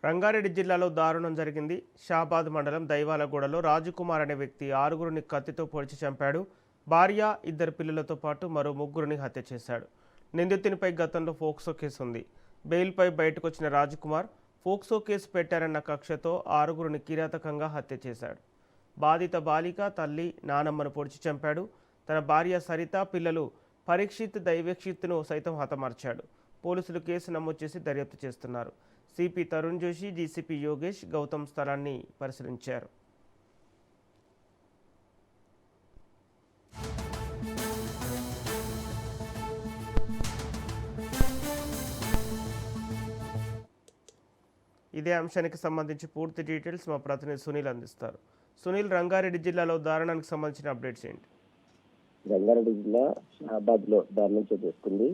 రంగారెడ్డి జిల్లాలో దారుణం జరిగింది. షాబాద్ మండలం దైవాలగూడలో రాజకుమార్ అనే వ్యక్తి 6గురిని కత్తితో పొడిచి చంపాడు. భార్య, 2 పిల్లలతో పాటు మరో 3గురిని హత్య చేశాడు. నిందితునిపై గతంలో ఫోక్సో కేసు ఉంది. బెయిల్పై బయటకొచ్చిన రాజకుమార్ ఫోక్సో కేసు పెట్టారన్న కక్షతో 6గురిని కిరాతకంగా హత్య చేశాడు. బాధిత బాలిక తల్లి, నానమ్మను పొడిచి చంపాడు. తన భార్య సరిత, పిల్లలు పరీక్షిత్, దైవక్షిత్ను సైతం హతమార్చాడు. పోలీసులు కేసు నమోదు చేసి దర్యాప్తు చేస్తున్నారు. సిపి తరుణ్ జోషి, డీసీపీ యోగేష్ గౌతమ్ స్థలాన్ని పరిశీలించారు. ఇదే అంశానికి సంబంధించి పూర్తి డీటెయిల్స్ మా ప్రతినిధి సునీల్ అందిస్తారు. సునీల్, రంగారెడ్డి జిల్లాలో దారుణానికి సంబంధించిన అప్డేట్స్ ఏంటి? రంగారెడ్డి జిల్లా షాబాద్ లో దారుణం చోటు చేసుకుంది.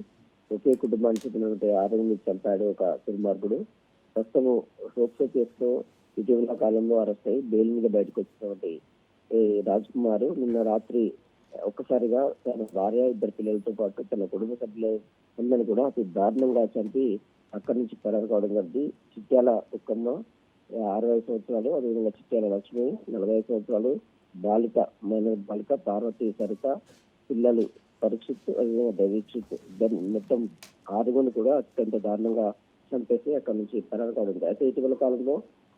ఒకే కుటుంబానికి చెందినటువంటి 6 చంపాడు ఒక దుర్మార్గుడు. ప్రస్తుతం ఫోక్సో కేసులో ఇటీవల కాలంలో అరెస్ట్ అయి బెయిల్ మీద బయటకు వచ్చినటువంటి రాజ్కుమార్ నిన్న రాత్రి ఒక్కసారిగా తన భార్య, 2 పిల్లలతో పాటు తన కుటుంబ సభ్యులందరినీ కూడా అతి దారుణంగా చంపి అక్కడి నుంచి పరారు కావడం జరిగింది. చిట్యాల కుక్కమ్మ 65 సంవత్సరాలు, అదేవిధంగా చిట్యాల లక్ష్మి 45 సంవత్సరాలు, బాలిక మైనర్ బాలిక పార్వతి, సరిత, పిల్లలు పరీక్షిత్, అదేవిధంగా దైవీక్షిత్ మొత్తం 6 కూడా అత్యంత దారుణంగా చంపేసి అక్కడి నుంచి పరారు కావడం. అయితే ఇటీవల కాలంలో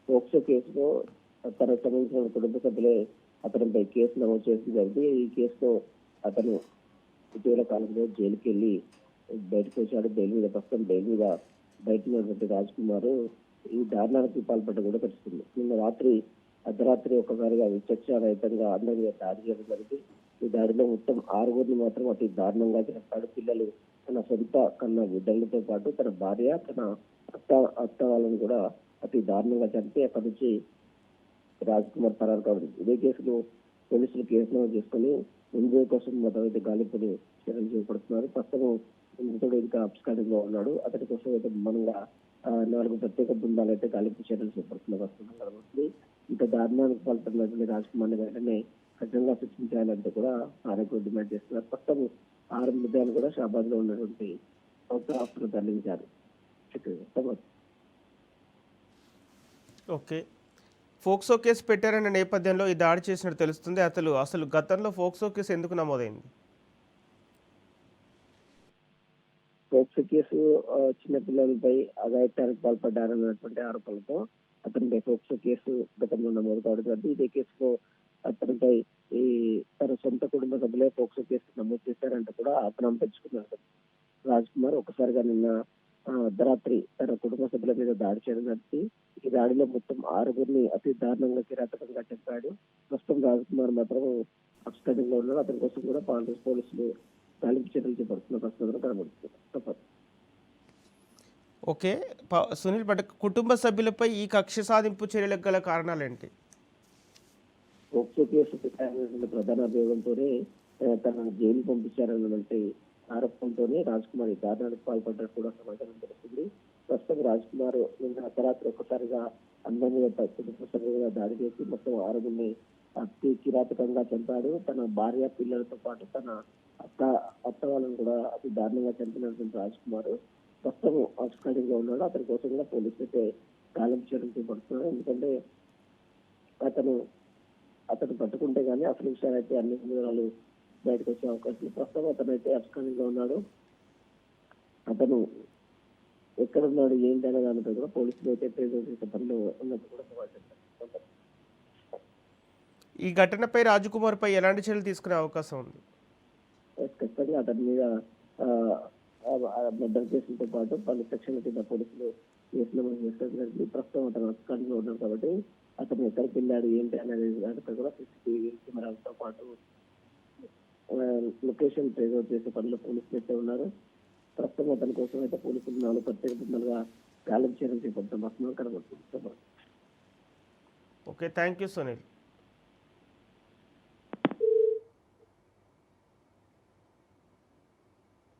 పోక్సో కేసులో తనకు సంబంధించిన కుటుంబ సభ్యులే అతనిపై కేసు నమోదు చేయడం జరిగింది. ఈ కేసులో అతను ఇటీవల కాలంలో జైలుకి వెళ్ళి బయటకు వచ్చాడు. ప్రస్తుతం బెయిల్ మీద బయట ఉన్నటువంటి రాజ్కుమార్ ఈ దారుణానికి పాల్పడ్డ కూడా తెలుస్తుంది. నిన్న రాత్రి అర్ధరాత్రి ఒక్కసారిగా విచక్షణారహితంగా అందరి మీద దాడి చేయడం జరిగింది. ఈ దాడిలో మొత్తం 6 మాత్రం అతి దారుణంగా చంపాడు. పిల్లలు తన సొంత కన్న బిడ్డలతో పాటు తన భార్య, తన అత్త వాళ్ళని కూడా అతి దారుణంగా చంపి అక్కడి నుంచి రాజ్కుమార్ పరారు కావడం. ఇదే కేసులో పోలీసులు కేసు నమోదు చేసుకుని నిందితుల కోసం మొదలైతే గాలింపులు చర్యలు చేపడుతున్నారు. ప్రస్తుతం నిందితుడు ఇంకా అబ్స్కాండింగ్ లో ఉన్నాడు. అతడి కోసం అయితే మనంగా 4 ప్రత్యేక బృందాలు అయితే గాలింపు చర్యలు చేపడుతున్నారు. ప్రస్తుతం కనబడుతుంది. ఇంత దారుణానికి పాల్పడినటువంటి రాజ్కుమార్ వెంటనే కఠినంగా శిక్షించాలంటే కూడా ఆరోగ్యం డిమాండ్ చేస్తున్నారు. ప్రస్తుతం 6 మృతదేహాలు కూడా షాబాద్ లో ఉన్నటువంటి హాస్పిటల్ తరలించారు. ఓకే, ఫోక్సో కేసు పెట్టారన్న నేపథ్యంలో ఈ దాడి చేసినట్టు తెలుస్తుంది. అసలు గతంలో ఫోక్సో కేసు ఎందుకు నమోదైంది? పోక్సో కేసు చిన్నపిల్లలపై అఘాయిత్యానికి పాల్పడ్డారన్నటువంటి ఆరోపణలతో అతనిపై పోక్సో కేసు గతంలో నమోదు కావడం జరిగింది. ఇదే కేసులో అతనిపై తన సొంత కుటుంబ సభ్యులే పోక్సో కేసు నమోదు చేశారంటూ కూడా అతను పెంచుకున్నాడు. రాజ్కుమార్ ఒక్కసారిగా నిన్న అర్ధరాత్రి తన కుటుంబ సభ్యుల మీద దాడి చేయడం జరిగింది. ఈ దాడిలో మొత్తం 6 అతి దారుణంగా కిరాతకంగా చంపాడు. ప్రస్తుతం రాజ్కుమార్ మాత్రం అబ్స్కాండింగ్ లో ఉన్నాడు. అతని కోసం కూడా పోలీసులు గాలింపు చర్యలు చేపడుతున్న ప్రస్తుతం కనబడుతుంది. ఓకే, సునీల్, బట్ కుటుంబ సభ్యులపై ఈ కక్ష సాధింపు చర్యలకు గల కారణాలేంటి? పోక్సో కేసు పెట్టాలనే ప్రధాన అభియోగంతోనే తనను జైలు పంపించారన్నటువంటి ఆరోపణతోనే రాజ్కుమార్ ఈ దారుణానికి పాల్పడ్డట్టు కూడా సమాచారం తెలుస్తుంది. ప్రస్తుతం రాజ్కుమార్ నిన్న అర్ధరాత్రి ఒక్కసారిగా అందరి మీద కుటుంబ సభ్యులుగా దాడి చేసి మొత్తం 6 అతి కిరాతకంగా చంపాడు. తన భార్య, పిల్లలతో పాటు తన అత్త వాళ్ళని కూడా అతి దారుణంగా చంపినటువంటి రాజ్కుమార్ ప్రస్తుతం అబ్స్కాండింగ్ లో ఉన్నాడు. అతని కోసం కూడా పోలీసులు అయితే గాలింపు చర్యలు చేపడుతున్నారు. ఎందుకంటే అతను పట్టుకుంటే గానీ అసలు విషయాలు అయితే అన్ని వివరాలు బయటకు వచ్చే అవకాశం. ప్రస్తుతం అతను అయితే అబ్స్కాండింగ్ లో ఉన్నాడు. అతను ఎక్కడున్నాడు ఏంటి అనే దానిపై కూడా పోలీసులు అయితే ట్రేస్ చేసే పనిలో ఉన్నట్టు కూడా సమాచారం. ఈ ఘటనపై రాజకుమార్ పై ఎలాంటి చర్యలు తీసుకునే అవకాశం ఉంది? ఖచ్చితంగా అతని మీద మర్డర్ కేసులతో పాటు పలు సెక్షన్ల కింద పోలీసులు కేసు నమోదు చేసుకోవడం జరిగింది. ప్రస్తుతం అతను అబ్స్కాండింగ్ లో ఉన్నాడు కాబట్టి అతను ఎక్కడికి వెళ్ళాడు ఏంటి అనేది దానిపై కూడా CCTV కెమెరాలతో పాటు లొకేషన్ ట్రేస్ అవుట్ చేసే పనిలో పోలీసులు అయితే ఉన్నారు. ప్రస్తుతం అతని కోసం అయితే పోలీసులు 4 ప్రత్యేక బృందాలుగా గాలింపు చర్యలు చేపడుతున్న కనబడుతుంది. Okay, thank you Sunil.